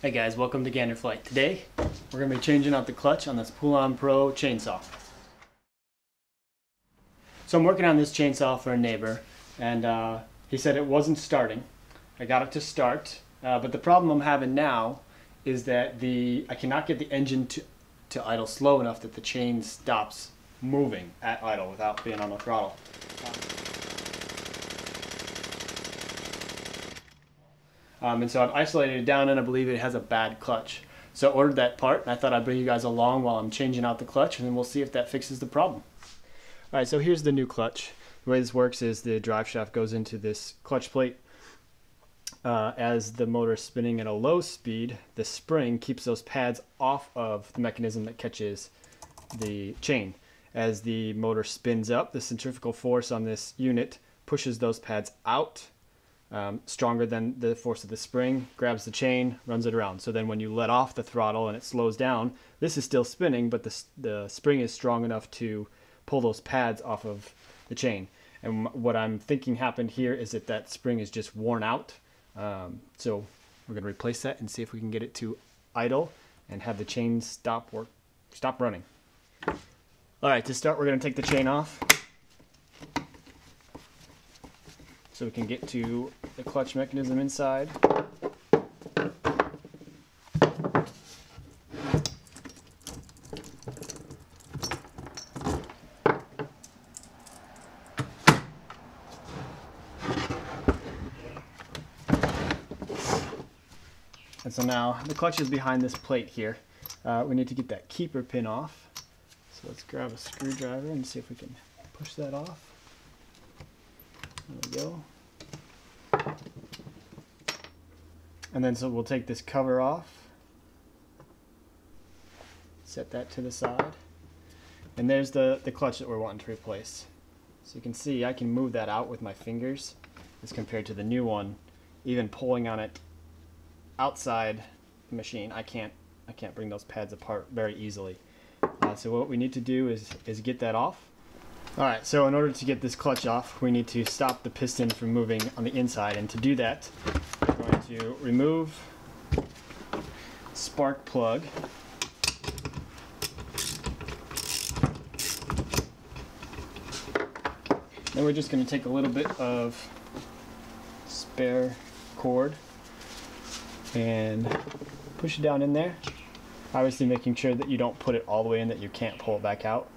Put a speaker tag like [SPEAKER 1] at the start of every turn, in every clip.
[SPEAKER 1] Hey guys, welcome to Gander Flight. Today, we're going to be changing out the clutch on this Pull-On Pro chainsaw. So I'm working on this chainsaw for a neighbor, and he said it wasn't starting. I got it to start, but the problem I'm having now is that I cannot get the engine to idle slow enough that the chain stops moving at idle without being on the throttle. And so I've isolated it down, and I believe it has a bad clutch. So I ordered that part, and I thought I'd bring you guys along while I'm changing out the clutch, and then we'll see if that fixes the problem. Alright, so here's the new clutch. The way this works is the drive shaft goes into this clutch plate. As the motor is spinning at a low speed, the spring keeps those pads off of the mechanism that catches the chain. As the motor spins up, the centrifugal force on this unit pushes those pads out. Stronger than the force of the spring, grabs the chain, runs it around. So then when you let off the throttle and it slows down, this is still spinning, but the spring is strong enough to pull those pads off of the chain. And what I'm thinking happened here is that spring is just worn out. So we're going to replace that and see if we can get it to idle and have the chain stop running. Alright, to start we're going to take the chain off, so we can get to the clutch mechanism inside. And so now the clutch is behind this plate here. We need to get that keeper pin off. So let's grab a screwdriver and see if we can push that off. There we go. And then so we'll take this cover off, set that to the side, and there's the clutch that we're wanting to replace. So you can see I can move that out with my fingers as compared to the new one. Even pulling on it outside the machine, I can't bring those pads apart very easily. So what we need to do is get that off. Alright, so in order to get this clutch off, we need to stop the piston from moving on the inside, and to do that, we're going to remove spark plug. Then we're just going to take a little bit of spare cord and push it down in there, obviously making sure that you don't put it all the way in that you can't pull it back out.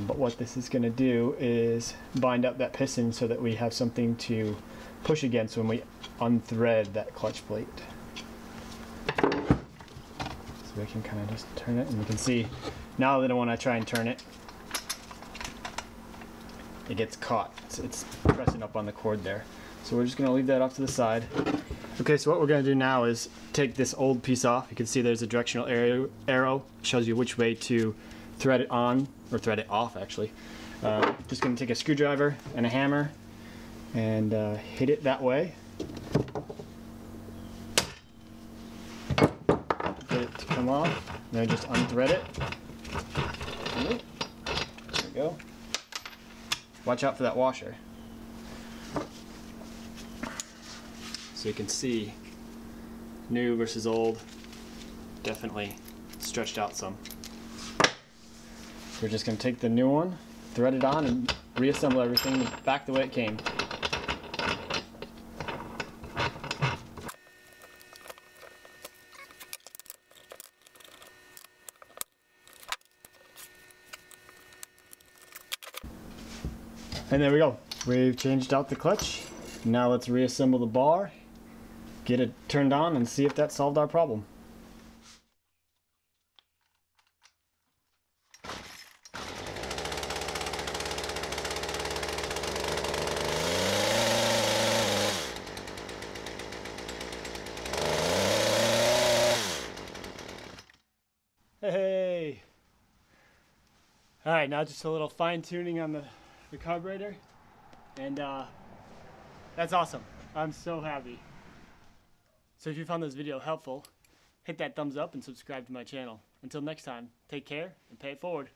[SPEAKER 1] But what this is going to do is bind up that piston so that we have something to push against when we unthread that clutch plate. So we can kind of just turn it, and you can see now that when I try and turn it, it gets caught. It's pressing up on the cord there. So we're just going to leave that off to the side. Okay, so what we're going to do now is take this old piece off. You can see there's a directional arrow. It shows you which way to thread it on, or thread it off actually. Just going to take a screwdriver and a hammer and hit it that way. Get it to come off, then just unthread it. There we go. Watch out for that washer. So you can see new versus old, definitely stretched out some. We're just going to take the new one, thread it on, and reassemble everything back the way it came. And there we go. We've changed out the clutch. Now let's reassemble the bar, get it turned on, and see if that solved our problem. Hey! Alright, now just a little fine tuning on the carburetor, and that's awesome. I'm so happy. So if you found this video helpful, hit that thumbs up and subscribe to my channel. Until next time, take care and pay it forward.